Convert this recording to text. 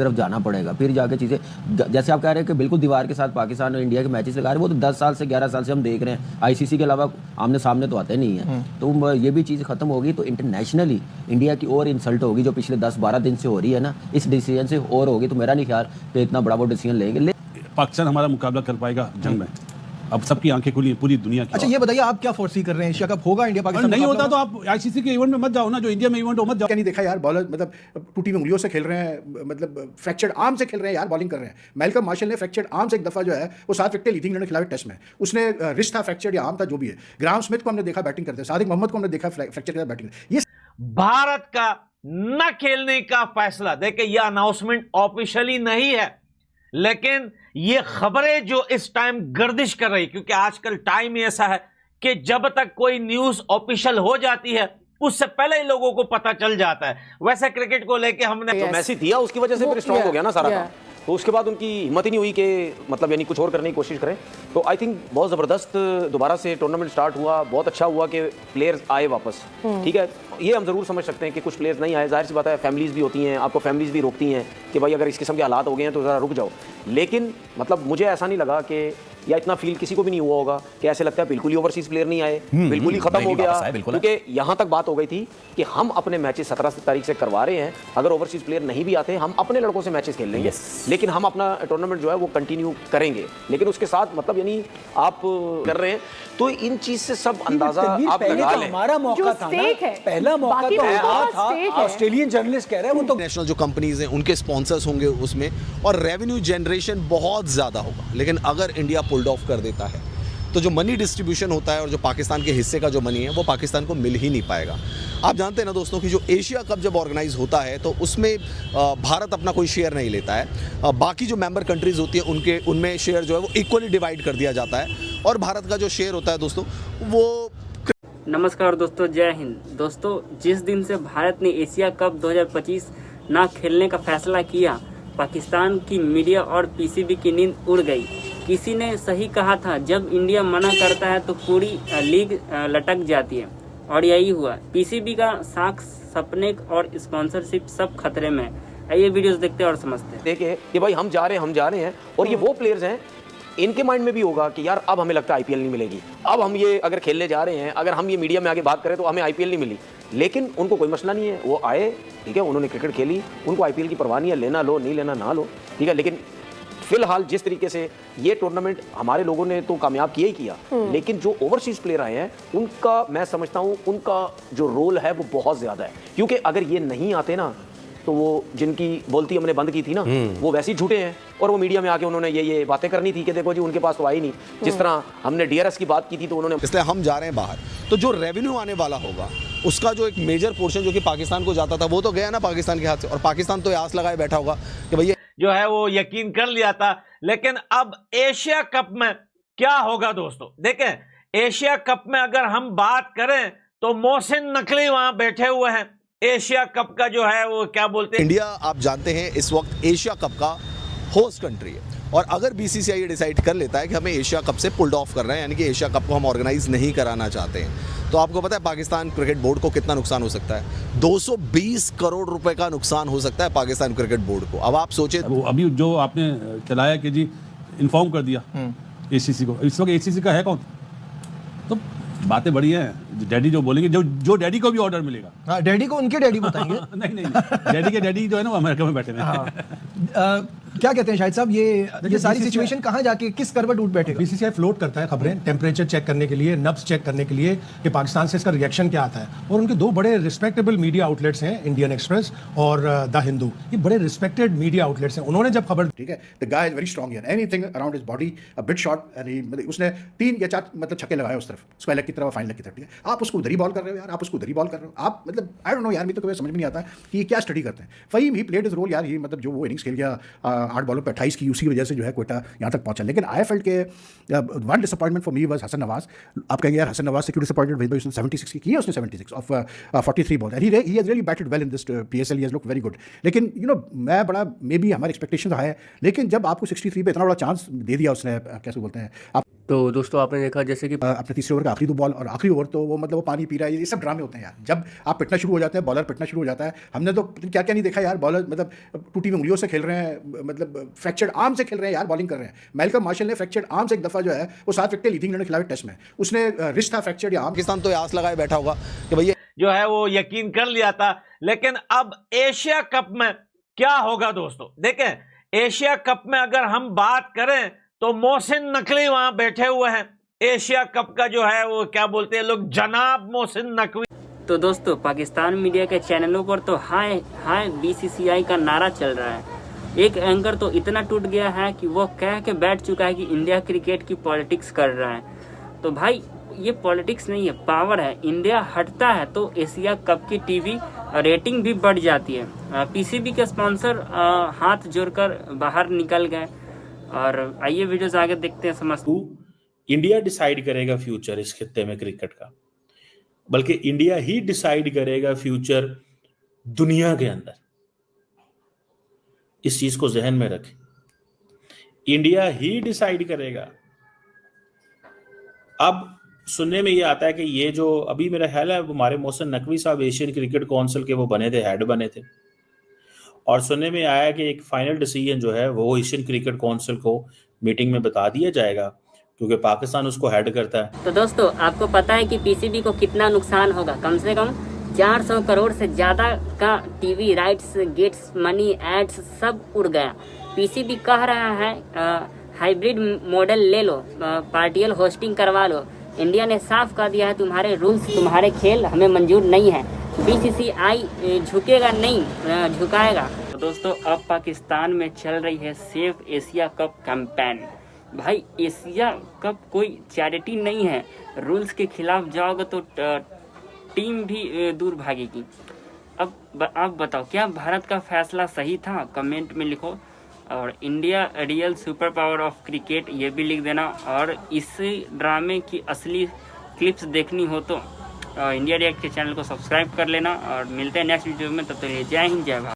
तरफ जाना पड़ेगा, फिर जाके चीज़ें जैसे आप कह रहे हैं कि बिल्कुल दीवार के साथ पाकिस्तान और इंडिया के मैचेस लगा रहे हैं, वो तो 10 साल से 11 साल से हम देख रहे हैं, आईसीसी के अलावा आमने सामने तो आते नहीं है। तो ये भी चीज़ खत्म होगी तो इंटरनेशनली इंडिया की और इंसल्ट होगी जो पिछले 10-12 दिन से हो रही है ना, इस डिसीजन से और होगी। तो मेरा नहीं ख्याल कि इतना बड़ा वो डिसीजन लेंगे। पाकिस्तान हमारा मुकाबला कर पाएगा जंग में, अब सबकी आंखें खुली पूरी दुनिया की। अच्छा ये बताइए आप क्या फोर्सी कर रहे हैं, एशिया कप होगा इंडिया पाकिस्तान नहीं होता तो आप आईसीसी के इवेंट में मत जाओ ना, जो इंडिया में इवेंट हो मत जाओ। क्या नहीं देखा यार, बॉलर मतलब टूटी उंगलियों से खेल रहे हैं, मतलब फ्रैक्चर्ड आर्म से खेल रहे हैं यार, बॉलिंग कर रहे हैं। मैल्कम मार्शल ने फ्रैक्चर्ड आर्म से एक दफा जो है वो 7 विकेटें ली थी इंग्लैंड के खिलाफ टेस्ट में, उसने रिस्ट था, फ्रैक्चर्ड या आर्म था, जो भी है। ग्राहम स्मिथ को हमने देखा बैटिंग करते, सादिक मोहम्मद को हमने देखा फ्रैक्चर के साथ बैटिंग। ये भारत का न खेलने का फैसला, देखिए यह अनाउंसमेंट ऑफिशियली नहीं है, लेकिन ये खबरें जो इस टाइम गर्दिश कर रही, क्योंकि आजकल टाइम ही ऐसा है कि जब तक कोई न्यूज ऑफिशियल हो जाती है उससे पहले ही लोगों को पता चल जाता है। वैसे क्रिकेट को लेके हमने तो मैसेज दिया, उसकी वजह से फिर स्ट्रांग हो गया ना सारा काम। तो उसके बाद उनकी हिम्मत ही नहीं हुई कि मतलब यानी कुछ और करने की कोशिश करें। तो आई थिंक बहुत ज़बरदस्त दोबारा से टूर्नामेंट स्टार्ट हुआ, बहुत अच्छा हुआ कि प्लेयर्स आए वापस। ठीक है, ये हम ज़रूर समझ सकते हैं कि कुछ प्लेयर्स नहीं आए, जाहिर सी बात है, फैमिलीज़ भी होती हैं, आपको फैमिलीज़ भी रोकती हैं कि भाई अगर इस किस्म के हालात हो गए हैं तो ज़रा रुक जाओ। लेकिन मतलब मुझे ऐसा नहीं लगा कि, या इतना फील किसी को भी नहीं हुआ होगा कि ऐसे लगता है बिल्कुल ही ओवरसीज प्लेयर नहीं आए, बिल्कुल ही खत्म हो गया। क्योंकि यहाँ तक बात हो गई थी कि हम अपने मैचेस 17 तारीख से करवा रहे हैं, अगर ओवरसीज प्लेयर नहीं भी आते हम अपने लड़कों से मैचेस खेल लेंगे, लेकिन हम अपना टूर्नामेंट जो है वो कंटिन्यू करेंगे। लेकिन उसके साथ मतलब यानी आप कर रहे हैं, तो इन चीज से सब अंदाजा आप लगा लें। हमारा मौका था ना, पहला मौका तो हमारा था। ऑस्ट्रेलियन जर्नलिस्ट कह रहे हैं वो तो नेशनल जो कंपनीज हैं उनके स्पॉन्सर्स होंगे उसमें, और रेवेन्यू जनरेशन बहुत ज़्यादा होगा। लेकिन अगर इंडिया पुल्ड ऑफ कर देता है तो जो मनी डिस्ट्रीब्यूशन होता है और जो पाकिस्तान के हिस्से का जो मनी है वो पाकिस्तान को मिल ही नहीं पाएगा। आप जानते हैं ना दोस्तों कि जो एशिया कप जब ऑर्गेनाइज होता है तो उसमें भारत अपना कोई शेयर नहीं लेता है, बाकी जो मेंबर कंट्रीज़ होती है उनमें शेयर जो है वो इक्वली डिवाइड कर दिया जाता है, और भारत का जो शेयर होता है दोस्तों वो। नमस्कार दोस्तों, जय हिंद। दोस्तों जिस दिन से भारत ने एशिया कप 2025 ना खेलने का फैसला किया, पाकिस्तान की मीडिया और पीसीबी की नींद उड़ गई। किसी ने सही कहा था, जब इंडिया मना करता है तो पूरी लीग लटक जाती है, और यही हुआ। पीसीबी का साख, सपने और स्पॉन्सरशिप सब खतरे में है। ये वीडियोस देखते हैं और समझते हैं। देखिए कि भाई हम जा रहे हैं और ये वो प्लेयर्स हैं, इनके माइंड में भी होगा कि यार अब हमें लगता है आईपीएल नहीं मिलेगी, अब हम ये अगर खेलने जा रहे हैं, अगर हम ये मीडिया में आगे बात करें तो हमें आईपीएल नहीं मिली। लेकिन उनको कोई मसला नहीं है, वो आए, ठीक है, उन्होंने क्रिकेट खेली, उनको आईपीएल की परवाह नहीं है, लेना लो नहीं लेना ना लो, ठीक है। लेकिन फिलहाल जिस तरीके से ये टूर्नामेंट हमारे लोगों ने तो कामयाब किया ही किया, लेकिन जो ओवरसीज प्लेयर आए हैं उनका मैं समझता हूं उनका जो रोल है वो बहुत ज्यादा है। क्योंकि अगर ये नहीं आते ना तो वो जिनकी बोलती हमने बंद की थी ना, वो वैसे ही झूठे हैं, और वो मीडिया में आके उन्होंने ये बातें करनी थी कि देखो जी उनके पास तो आई नहीं। जिस तरह हमने डीआरएस की बात की थी तो उन्होंने, इसलिए हम जा रहे हैं बाहर, तो जो रेवेन्यू आने वाला होगा उसका जो एक मेजर पोर्शन जो कि पाकिस्तान को जाता था वो तो गया ना पाकिस्तान के हाथ से, और पाकिस्तान तो आस लगाए बैठा होगा कि भैया जो है वो यकीन कर लिया था। लेकिन अब एशिया कप में क्या होगा दोस्तों, देखें एशिया कप में अगर हम बात करें तो मोहसिन नकवी वहां बैठे हुए हैं। एशिया कप का जो है वो क्या बोलते हैं, इंडिया आप जानते हैं इस वक्त एशिया कप का होस्ट कंट्री है, और अगर बीसीसीआई डिसाइड कर लेता है कि हमें एशिया कप से पुल्ड ऑफ कर रहे हैं, यानी कि एशिया कप को हम ऑर्गेनाइज नहीं कराना चाहते हैं, तो आपको पता है पाकिस्तान क्रिकेट बोर्ड को कितना नुकसान हो सकता है? 220 करोड़ रुपए का नुकसान हो सकता है पाकिस्तान क्रिकेट बोर्ड को। अब आप सोचे, अभी जो आपने चलाया कि जी इन्फॉर्म कर दिया एसीसी को, इस वक्त एसीसी का है कौन? तो बातें बड़ी हैं, डैडी जो बोलेंगे, जो डैडी को भी ऑर्डर मिलेगा। हाँ, डैडी को उनके डैडी बताएंगे। नहीं, डैडी के डैडी जो है ना वो अमेरिका में बैठे हैं। क्या कहते हैं शाहिद साहब, ये सारी सिचुएशन कहाँ जाके किस करवट उठ बैठेगा? बीसीसीआई फ्लोट करता है खबरें टेम्परेचर चेक करने के लिए, नब्स चेक करने के लिए कि पाकिस्तान से इसका रिएक्शन क्या आता है, और उनके दो बड़े रिस्पेक्टेबल मीडिया आउटलेट्स हैं, इंडियन एक्सप्रेस और द हिंदू। ये बड़े रिस्पेक्टेड मीडिया आउटलेट्स हैं। उन्होंने जब खबर, ठीक है, the guy is very strong here, anything around his body a bit shot, मतलब उसने 3 या 4 मतलब छक्के लगाए उस तरफ, स्क्वायर लेग की तरफ, फाइन लेग की तरफ, ठीक है। आप उसको उधर ही बॉल कर रहे हो यार, आप उसको उधर ही बॉल कर रहे हो, आप मतलब आई डोंट नो यार, मुझे तो कभी समझ में नहीं आता कि ये क्या स्टडी करते हैं। Fahim he played his role यार, ही मतलब जो वो इनिंग्स खेल गया 8 बॉलों पे 28 की, उसी वजह से जो है कोयटा यहाँ तक पहुंचा। लेकिन आई फेल्ट के one disappointment for me was Hasan Nawaz. आप कहेंगे यार हसन नवाज से क्यों डिसअपॉइंटेड? भाई उसने 76 की है, उसने 76 of 43 ball, and he has really batted well in this PSL, he has looked very good. लेकिन यू नो मैं बड़ा मे बी हमारी एक्सपेक्टेशन हाई है, लेकिन जब आपको 63 पे इतना बड़ा चांस दे दिया उसने, कैसे बोलते हैं आप, तो दोस्तों आपने देखा जैसे कि अपने तीसरे ओवर का आखिरी 2 बॉल और आखिरी ओवर तो वो मतलब वो पानी पी रहा है, ये सब ड्रामे होते हैं यार। जब आप पिटना शुरू हो जाते हैं, बॉलर पिटना शुरू हो जाता है। हमने तो क्या क्या नहीं देखा यार, बॉलर मतलब टूटी हुई उंगलियों से खेल रहे हैं, मतलब फ्रैक्चर्ड आर्म से खेल रहे हैं यार, बॉलिंग कर रहे हैं। मैल्कम मार्शल ने फ्रैक्चर्ड आर्म से एक दफ़ा जो है वो 7 विकेटें ली थी इंग्लैंड के खिलाफ टेस्ट में, उसने रिस्ट था फ्रैक्चर्ड या आर्म। पाकिस्तान तो आस लगाए बैठा होगा कि भैया जो है वो यकीन कर लिया था। लेकिन अब एशिया कप में क्या होगा दोस्तों? देखें, एशिया कप में अगर हम बात करें तो मोहसिन नकवी वहां बैठे हुए हैं। एशिया कप का जो है वो क्या बोलते हैं लोग, जनाब मोहसिन नकवी। तो दोस्तों पाकिस्तान मीडिया के चैनलों पर तो हाय हाय बीसीसीआई का नारा चल रहा है। एक एंकर तो इतना टूट गया है कि वो कह के बैठ चुका है कि इंडिया क्रिकेट की पॉलिटिक्स कर रहा है। तो भाई ये पॉलिटिक्स नहीं है, पावर है। इंडिया हटता है तो एशिया कप की टीवी रेटिंग भी बढ़ जाती है। पीसीबी के स्पॉन्सर हाथ जोड़कर बाहर निकल गए। और आइए वीडियोस आगे देखते हैं, समझते हैं। इंडिया डिसाइड करेगा फ्यूचर इस खित्ते में क्रिकेट का, बल्कि इंडिया ही डिसाइड करेगा फ्यूचर दुनिया के अंदर। इस चीज को जहन में रखें, इंडिया ही डिसाइड करेगा। अब सुनने में ये आता है कि ये जो अभी मेरा ख्याल है हमारे मोहसिन नकवी साहब एशियन क्रिकेट काउंसिल के वो बने थे, हेड बने थे, और सुनने में आया कि एक फाइनल डिसीजन जो है वो एशियन क्रिकेट काउंसिल को मीटिंग में बता दिया जाएगा, क्योंकि पाकिस्तान उसको हेड करता है। तो दोस्तों आपको पता है कि पीसीबी को कितना नुकसान होगा? कम से कम 400 करोड़ से ज़्यादा का TV rights, gates, money, ads सब उड़ गया। पीसीबी कह रहा है हाइब्रिड मॉडल ले लो, पार्टियल होस्टिंग करवा लो। इंडिया ने साफ कह दिया है तुम्हारे रूल्स, तुम्हारे खेल हमें मंजूर नहीं है। बीसीसीआई झुकेगा नहीं, झुकाएगा। तो दोस्तों अब पाकिस्तान में चल रही है सेफ एशिया कप कैंपेन। भाई एशिया कप कोई चैरिटी नहीं है, रूल्स के खिलाफ जाओगे तो टीम भी दूर भागेगी। अब आप बताओ, क्या भारत का फैसला सही था? कमेंट में लिखो। और India real super power of cricket ये भी लिख देना। और इसी ड्रामे की असली क्लिप्स देखनी हो तो इंडिया रिएक्ट के चैनल को सब्सक्राइब कर लेना। और मिलते हैं नेक्स्ट वीडियो में, तब तक जय हिंद, जय भारत।